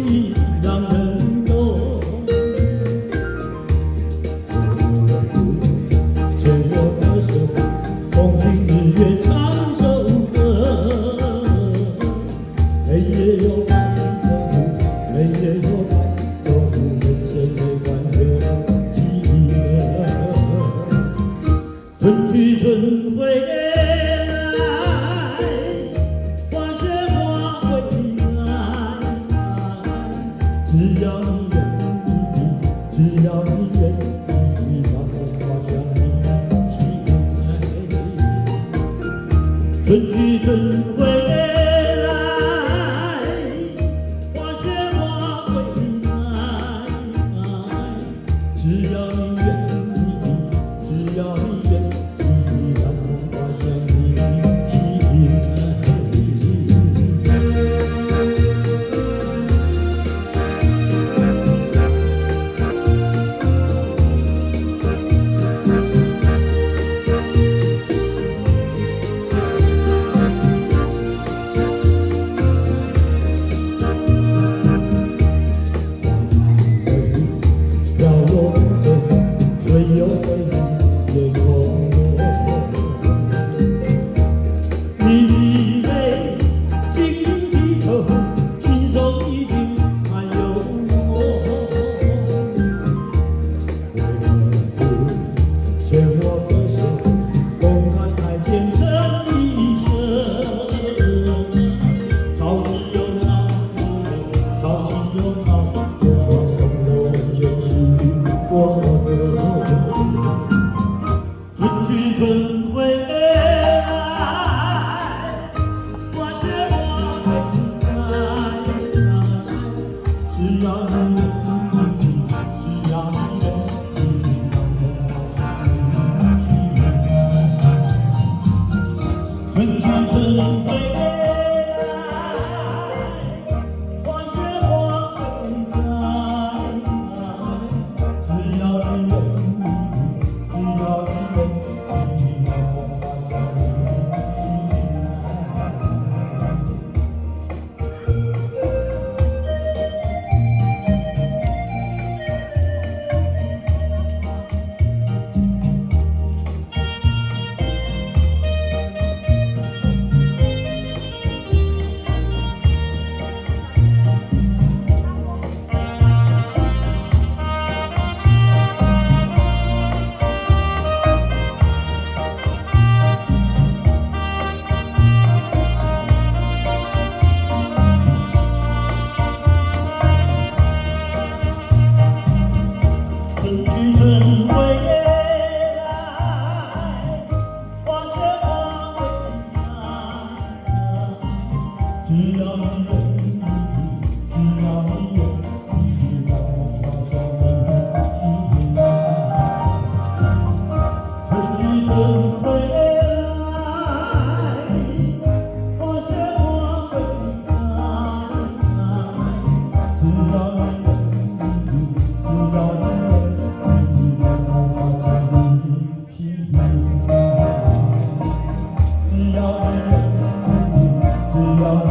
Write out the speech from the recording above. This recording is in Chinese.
情让人懂。牵我的手，共听日月唱首歌。黑夜有白的路，黑夜有白的路，人生悲欢有几何？春去春回来，花谢花会开。只要你愿意，只要你愿意，让我滑向你心海。春去春回来，花谢花会开。只要你愿意，只要你愿意，让我滑向你心海。飘落风中，水又回夜空你的泪晶莹剔透，心中一定还有我。牵我的手，共看台前尘一生。潮起又潮，潮起又潮，我的春去春回来，花谢花会开。只要你愿意，只要你愿意，让我滑向你心海。春去春回来，花谢花会开。只要你愿意，只要你愿意，让我滑向你心春去春回来，花谢花会开。只要你愿意，只要你愿意，让我滑向你心海。春去春回来，花谢花会开。只要你愿意，只要你愿意。只要你愿意，只要你